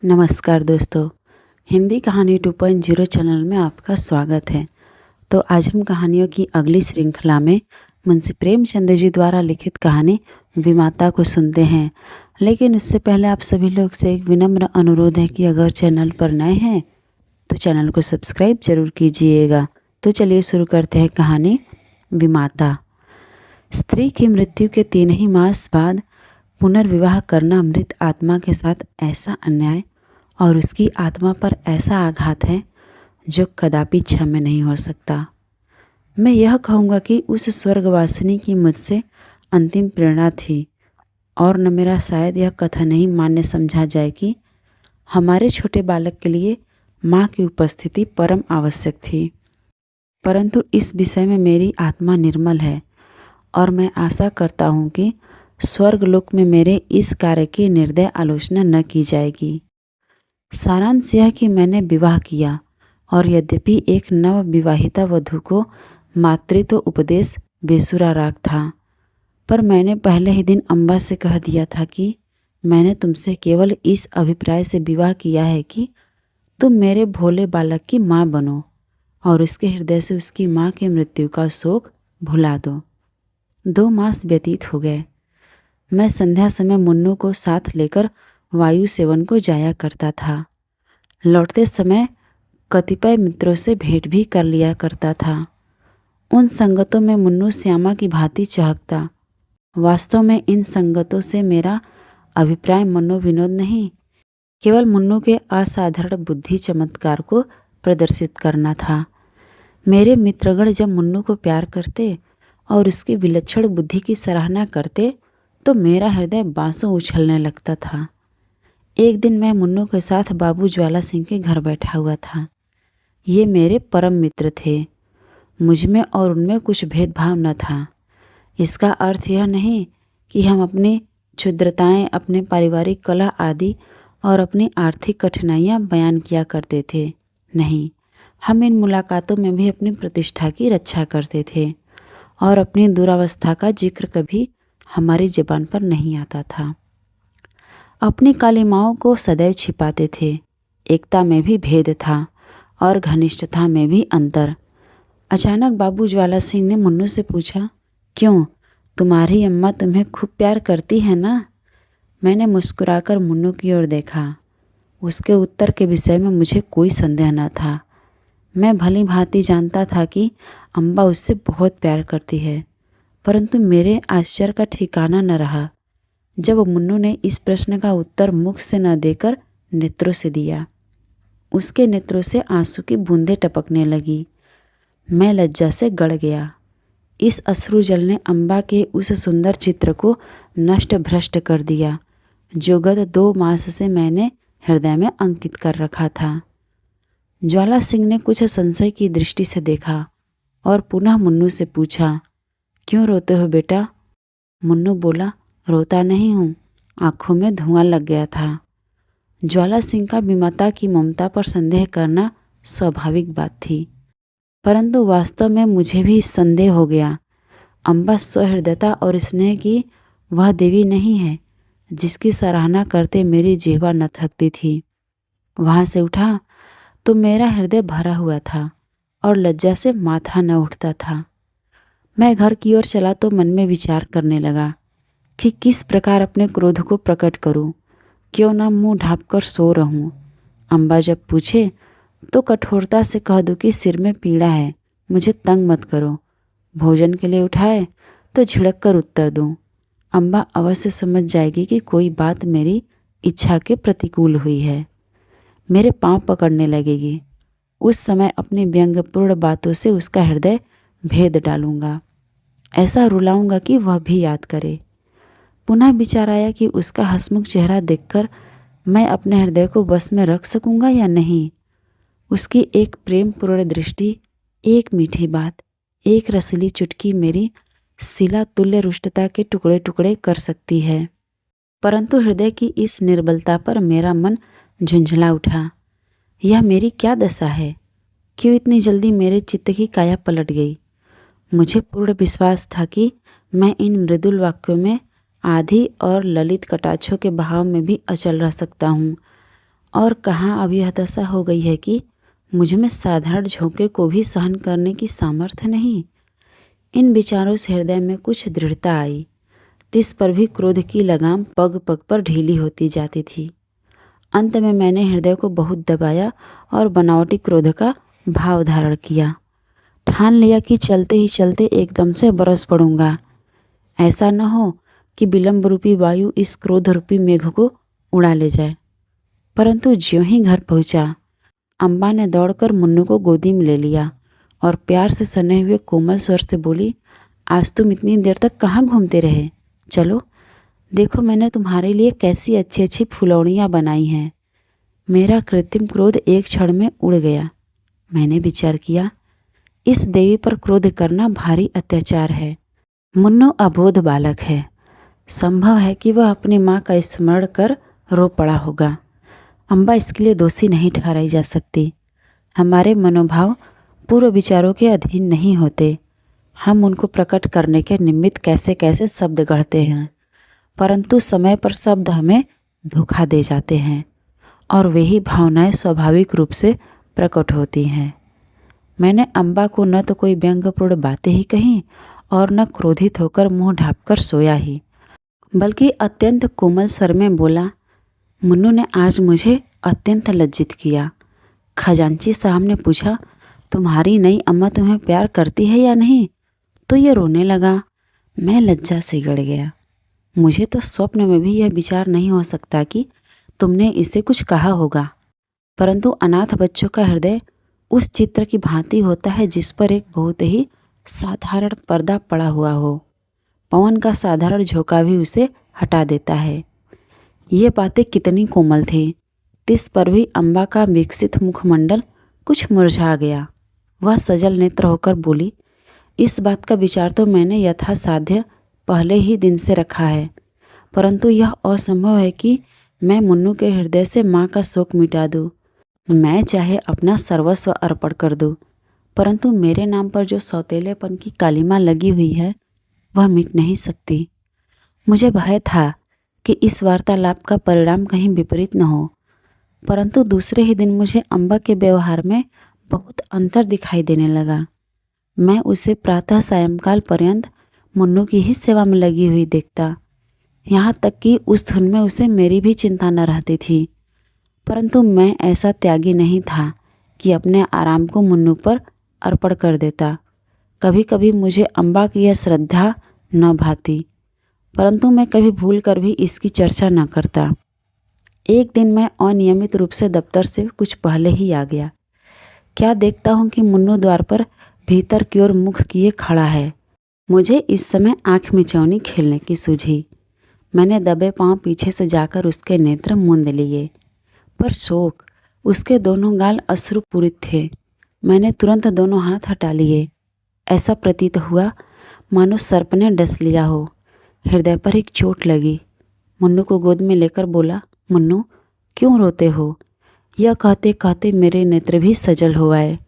नमस्कार दोस्तों, हिंदी कहानी 2.0 चैनल में आपका स्वागत है। तो आज हम कहानियों की अगली श्रृंखला में मुंशी प्रेमचंद जी द्वारा लिखित कहानी विमाता को सुनते हैं। लेकिन उससे पहले आप सभी लोग से एक विनम्र अनुरोध है कि अगर चैनल पर नए हैं तो चैनल को सब्सक्राइब जरूर कीजिएगा। तो चलिए शुरू करते हैं कहानी विमाता। स्त्री की मृत्यु के 3 ही मास बाद पुनर्विवाह करना मृत आत्मा के साथ ऐसा अन्याय और उसकी आत्मा पर ऐसा आघात है जो कदापि क्षम्य नहीं हो सकता। मैं यह कहूँगा कि उस स्वर्गवासिनी की मुझसे अंतिम प्रेरणा थी और न मेरा शायद यह कथन नहीं मान्य समझा जाए कि हमारे छोटे बालक के लिए माँ की उपस्थिति परम आवश्यक थी। परंतु इस विषय में मेरी आत्मा निर्मल है और मैं आशा करता हूँ कि स्वर्गलोक में मेरे इस कार्य की निर्दय आलोचना न की जाएगी। सारांश यह कि मैंने विवाह किया और यद्यपि एक नव विवाहिता वधू को मातृत्व उपदेश बेसुरा राग था, पर मैंने पहले ही दिन अम्बा से कह दिया था कि मैंने तुमसे केवल इस अभिप्राय से विवाह किया है कि तुम मेरे भोले बालक की माँ बनो और उसके हृदय से उसकी माँ की मृत्यु का शोक भुला दो। 2 मास व्यतीत हो गए। मैं संध्या समय मुन्नू को साथ लेकर वायु सेवन को जाया करता था। लौटते समय कतिपय मित्रों से भेंट भी कर लिया करता था। उन संगतों में मुन्नू श्यामा की भांति चहकता। वास्तव में इन संगतों से मेरा अभिप्राय मनोविनोद नहीं, केवल मुन्नू के असाधारण बुद्धि चमत्कार को प्रदर्शित करना था। मेरे मित्रगण जब मुन्नू को प्यार करते और उसकी विलक्षण बुद्धि की सराहना करते तो मेरा हृदय बांसों उछलने लगता था। एक दिन मैं मुन्नू के साथ बाबू ज्वाला सिंह के घर बैठा हुआ था। ये मेरे परम मित्र थे। मुझमें और उनमें कुछ भेदभाव न था। इसका अर्थ यह नहीं कि हम अपनी क्षुद्रताएं, अपने पारिवारिक कलह आदि और अपनी आर्थिक कठिनाइयां बयान किया करते थे। नहीं, हम इन मुलाकातों में भी अपनी प्रतिष्ठा की रक्षा करते थे और अपनी दुरावस्था का जिक्र कभी हमारी ज़बान पर नहीं आता था। अपनी कालिमाओं को सदैव छिपाते थे। एकता में भी भेद था और घनिष्ठता में भी अंतर। अचानक बाबू ज्वाला सिंह ने मुन्नू से पूछा, क्यों, तुम्हारी अम्मा तुम्हें खूब प्यार करती है ना? मैंने मुस्कुराकर मुन्नू की ओर देखा। उसके उत्तर के विषय में मुझे कोई संदेह न था। मैं भली भांति जानता था कि अम्बा उससे बहुत प्यार करती है, परंतु मेरे आश्चर्य का ठिकाना न रहा जब मुन्नू ने इस प्रश्न का उत्तर मुख से न देकर नेत्रों से दिया। उसके नेत्रों से आंसू की बूंदें टपकने लगी। मैं लज्जा से गड़ गया। इस अश्रु जल ने अम्बा के उस सुंदर चित्र को नष्ट भ्रष्ट कर दिया जो गत 2 मास से मैंने हृदय में अंकित कर रखा था। ज्वाला सिंह ने कुछ संशय की दृष्टि से देखा और पुनः मुन्नू से पूछा, क्यों रोते हो बेटा? मुन्नू बोला, रोता नहीं हूँ, आंखों में धुआं लग गया था। ज्वाला सिंह का विमाता की ममता पर संदेह करना स्वाभाविक बात थी, परंतु वास्तव में मुझे भी संदेह हो गया। अम्बा सहृदयता और स्नेह की वह देवी नहीं है जिसकी सराहना करते मेरी जिह्वा न थकती थी। वहाँ से उठा तो मेरा हृदय भरा हुआ था और लज्जा से माथा न उठता था। मैं घर की ओर चला तो मन में विचार करने लगा कि किस प्रकार अपने क्रोध को प्रकट करूं। क्यों न मुंह ढांपकर सो रहूं। अम्बा जब पूछे तो कठोरता से कह दूं कि सिर में पीड़ा है, मुझे तंग मत करो। भोजन के लिए उठाए तो झिड़क कर उत्तर दूं। अम्बा अवश्य समझ जाएगी कि कोई बात मेरी इच्छा के प्रतिकूल हुई है। मेरे पांव पकड़ने लगेगी। उस समय अपनी व्यंग्यपूर्ण बातों से उसका हृदय भेद डालूंगा। ऐसा रुलाऊंगा कि वह भी याद करे। पुनः विचार आया कि उसका हंसमुख चेहरा देखकर मैं अपने हृदय को बस में रख सकूंगा या नहीं। उसकी एक प्रेमपूर्ण दृष्टि, एक मीठी बात, एक रसीली चुटकी मेरी शिला तुल्य रुष्टता के टुकड़े टुकड़े कर सकती है। परंतु हृदय की इस निर्बलता पर मेरा मन झुंझला उठा। यह मेरी क्या दशा है? क्यों इतनी जल्दी मेरे चित्त की काया पलट गई? मुझे पूर्ण विश्वास था कि मैं इन मृदुल वाक्यों में आधी और ललित कटाक्षों के बहाव में भी अचल रह सकता हूँ और कहाँ अब यह दशा हो गई है कि मुझ में साधारण झोंके को भी सहन करने की सामर्थ्य नहीं। इन विचारों से हृदय में कुछ दृढ़ता आई। तिस पर भी क्रोध की लगाम पग पग पर ढीली होती जाती थी। अंत में मैंने हृदय को बहुत दबाया और बनावटी क्रोध का भाव धारण किया। ठान लिया कि चलते ही चलते एकदम से बरस पड़ूंगा। ऐसा न हो कि विलंब रूपी वायु इस क्रोध रूपी मेघ को उड़ा ले जाए। परंतु ज्यों ही घर पहुंचा, अम्बा ने दौड़कर मुन्नू को गोदी में ले लिया और प्यार से सने हुए कोमल स्वर से बोली, आज तुम इतनी देर तक कहाँ घूमते रहे? चलो देखो, मैंने तुम्हारे लिए कैसी अच्छी अच्छी फुलौड़ियाँ बनाई हैं। मेरा कृत्रिम क्रोध एक क्षण में उड़ गया। मैंने विचार किया, इस देवी पर क्रोध करना भारी अत्याचार है। मुन्नू अबोध बालक है। संभव है कि वह अपनी माँ का स्मरण कर रो पड़ा होगा। अम्बा इसके लिए दोषी नहीं ठहराई जा सकती। हमारे मनोभाव पूर्व विचारों के अधीन नहीं होते। हम उनको प्रकट करने के निमित्त कैसे कैसे शब्द गढ़ते हैं, परंतु समय पर शब्द हमें धोखा दे जाते हैं और वही भावनाएं स्वाभाविक रूप से प्रकट होती हैं। मैंने अम्बा को न तो कोई व्यंग्यपूर्ण बातें ही कहीं और न क्रोधित होकर मुंह ढाँपकर सोया ही, बल्कि अत्यंत कोमल स्वर में बोला, मुन्नू ने आज मुझे अत्यंत लज्जित किया। खजांची साहब ने पूछा, तुम्हारी नई अम्मा तुम्हें प्यार करती है या नहीं? तो ये रोने लगा। मैं लज्जा से गड़ गया। मुझे तो स्वप्न में भी यह विचार नहीं हो सकता कि तुमने इसे कुछ कहा होगा। परंतु अनाथ बच्चों का हृदय उस चित्र की भांति होता है जिस पर एक बहुत ही साधारण पर्दा पड़ा हुआ हो। पवन का साधारण झोंका भी उसे हटा देता है। ये बातें कितनी कोमल थी। तिस पर भी अम्बा का विकसित मुखमंडल कुछ मुरझा गया। वह सजल नेत्र होकर बोली, इस बात का विचार तो मैंने यथासाध्य पहले ही दिन से रखा है, परंतु यह असंभव है कि मैं मुन्नू के हृदय से माँ का शोक मिटा दूँ। मैं चाहे अपना सर्वस्व अर्पण कर दूँ, परंतु मेरे नाम पर जो सौतेलेपन की कालिमा लगी हुई है वह मिट नहीं सकती। मुझे भय था कि इस वार्तालाप का परिणाम कहीं विपरीत न हो, परंतु दूसरे ही दिन मुझे अम्बा के व्यवहार में बहुत अंतर दिखाई देने लगा। मैं उसे प्रातः सायंकाल पर्यंत मुन्नू की ही सेवा में लगी हुई देखता, यहाँ तक कि उस धुन में उसे मेरी भी चिंता न रहती थी। परंतु मैं ऐसा त्यागी नहीं था कि अपने आराम को मुन्नू पर अर्पण कर देता। कभी कभी मुझे अम्बा की यह श्रद्धा न भाती, परंतु मैं कभी भूल कर भी इसकी चर्चा न करता। एक दिन मैं अनियमित रूप से दफ्तर से कुछ पहले ही आ गया। क्या देखता हूँ कि मुन्नू द्वार पर भीतर की ओर मुख किए खड़ा है। मुझे इस समय आँख मिचौनी खेलने की सूझी। मैंने दबे पांव पीछे से जाकर उसके नेत्र मूंद लिए, पर शोक, उसके दोनों गाल अश्रुपूरित थे। मैंने तुरंत दोनों हाथ हटा लिए। ऐसा प्रतीत हुआ मानो सर्प ने डस लिया हो। हृदय पर एक चोट लगी। मुन्नू को गोद में लेकर बोला, मुन्नू क्यों रोते हो? यह कहते कहते मेरे नेत्र भी सजल हो आए।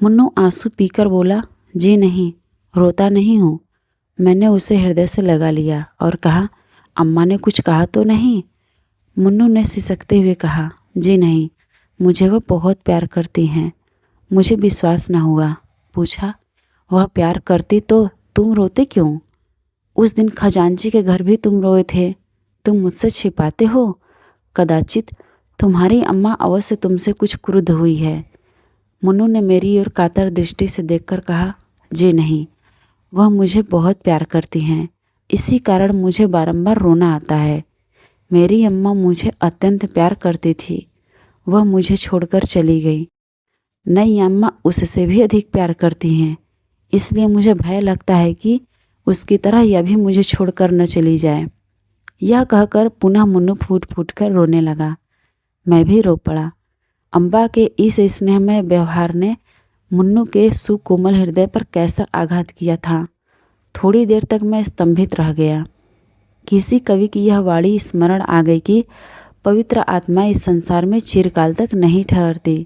मुन्नू आंसू पीकर बोला, जी नहीं, रोता नहीं हूँ। मैंने उसे हृदय से लगा लिया और कहा, अम्मा ने कुछ कहा तो नहीं? मुन्नू ने सिसकते हुए कहा, जी नहीं, मुझे वह बहुत प्यार करती हैं। मुझे विश्वास न हुआ। पूछा, वह प्यार करती तो तुम रोते क्यों? उस दिन खजांची के घर भी तुम रोए थे। तुम मुझसे छिपाते हो। कदाचित तुम्हारी अम्मा अवश्य तुमसे कुछ क्रुद्ध हुई है। मुन्नू ने मेरी ओर कातर दृष्टि से देखकर कहा, जी नहीं, वह मुझे बहुत प्यार करती हैं। इसी कारण मुझे बारंबार रोना आता है। मेरी अम्मा मुझे अत्यंत प्यार करती थी। वह मुझे छोड़कर चली गई। नई अम्मा उससे भी अधिक प्यार करती हैं, इसलिए मुझे भय लगता है कि उसकी तरह यह भी मुझे छोड़कर न चली जाए। यह कहकर पुनः मुन्नू फूट फूट कर रोने लगा। मैं भी रो पड़ा। अम्बा के इस स्नेहमय व्यवहार ने मुन्नू के सुकोमल हृदय पर कैसा आघात किया था। थोड़ी देर तक मैं स्तंभित रह गया। किसी कवि की यह वाणी स्मरण आ गई कि पवित्र आत्मा इस संसार में चिरकाल तक नहीं ठहरती।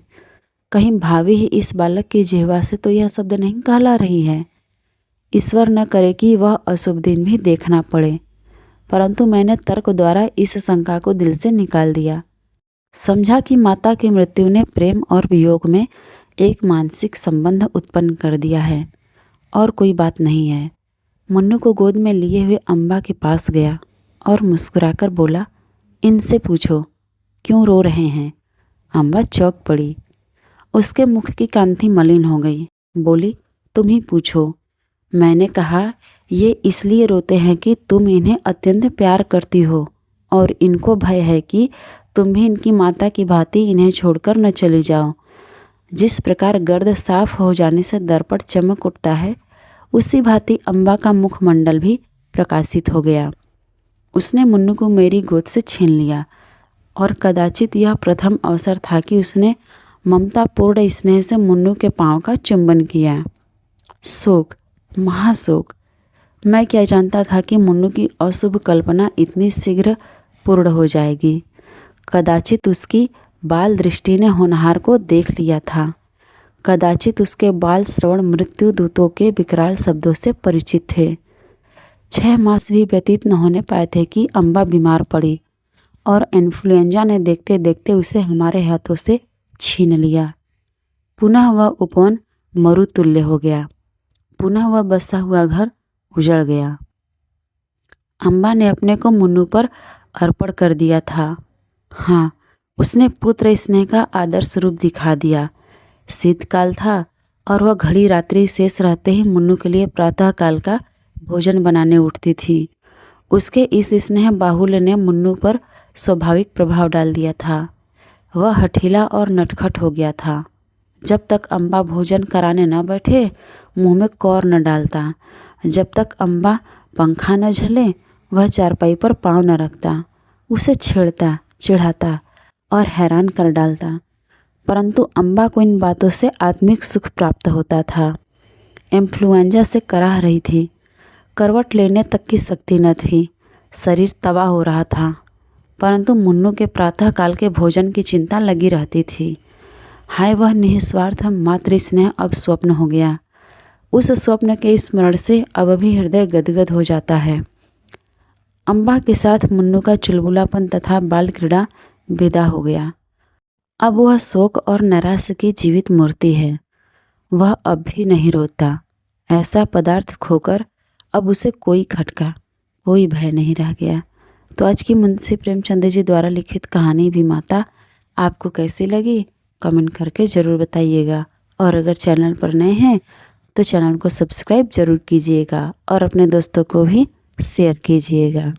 कहीं भावी ही इस बालक की जिह्वा से तो यह शब्द नहीं कहला रही है। ईश्वर न करे कि वह अशुभ दिन भी देखना पड़े। परंतु मैंने तर्क द्वारा इस शंका को दिल से निकाल दिया। समझा कि माता की मृत्यु ने प्रेम और वियोग में एक मानसिक संबंध उत्पन्न कर दिया है और कोई बात नहीं है। मुन्नू को गोद में लिए हुए अम्बा के पास गया और मुस्कुराकर बोला, इनसे पूछो क्यों रो रहे हैं। अम्बा चौंक पड़ी। उसके मुख की कांति मलिन हो गई। बोली, तुम ही पूछो। मैंने कहा, ये इसलिए रोते हैं कि तुम इन्हें अत्यंत प्यार करती हो और इनको भय है कि तुम भी इनकी माता की भांति इन्हें छोड़कर न चली जाओ। जिस प्रकार गर्द साफ हो जाने से दर्पण चमक उठता है, उसी भांति अम्बा का मुखमंडल भी प्रकाशित हो गया। उसने मुन्नू को मेरी गोद से छीन लिया और कदाचित यह प्रथम अवसर था कि उसने ममतापूर्ण स्नेह से मुन्नू के पांव का चुंबन किया। शोक, महाशोक। मैं क्या जानता था कि मुन्नू की अशुभ कल्पना इतनी शीघ्र पूर्ण हो जाएगी। कदाचित उसकी बाल दृष्टि ने होनहार को देख लिया था। कदाचित उसके बाल श्रवण मृत्यु दूतों के विकराल शब्दों से परिचित थे। 6 मास भी व्यतीत न होने पाए थे कि अम्बा बीमार पड़ी और इन्फ्लुएंजा ने देखते देखते उसे हमारे हाथों से छीन लिया। पुनः वह उपवन मरुतुल्य हो गया। पुनः वह बसा हुआ घर उजड़ गया। अम्बा ने अपने को मुन्नू पर अर्पण कर दिया था। हाँ, उसने पुत्र स्नेह का आदर्श रूप दिखा दिया। शीतकाल था और वह घड़ी रात्रि शेष रहते ही मुन्नू के लिए प्रातःकाल का भोजन बनाने उठती थी। उसके इस स्नेह बाहुल्य ने मुन्नू पर स्वाभाविक प्रभाव डाल दिया था। वह हठीला और नटखट हो गया था। जब तक अम्बा भोजन कराने न बैठे, मुंह में कौर न डालता। जब तक अम्बा पंखा न झले, वह चारपाई पर पाँव न रखता। उसे छेड़ता, चिढ़ाता और हैरान कर डालता। परंतु अम्बा को इन बातों से आत्मिक सुख प्राप्त होता था। इन्फ्लुएंजा से कराह रही थी। करवट लेने तक की शक्ति न थी। शरीर तबाह हो रहा था। परंतु मुन्नू के प्रातःकाल के भोजन की चिंता लगी रहती थी। हाय, वह निस्वार्थ मातृ स्नेह अब स्वप्न हो गया। उस स्वप्न के स्मरण से अब भी हृदय गदगद हो जाता है। अम्बा के साथ मुन्नू का चुलबुलापन तथा बाल क्रीड़ा विदा हो गया। अब वह शोक और नैराश्य की जीवित मूर्ति है। वह अब भी नहीं रोता। ऐसा पदार्थ खोकर अब उसे कोई खटका, कोई भय नहीं रह गया। तो आज की मुंशी प्रेमचंद जी द्वारा लिखित कहानी विमाता आपको कैसी लगी, कमेंट करके ज़रूर बताइएगा। और अगर चैनल पर नए हैं तो चैनल को सब्सक्राइब ज़रूर कीजिएगा और अपने दोस्तों को भी शेयर कीजिएगा।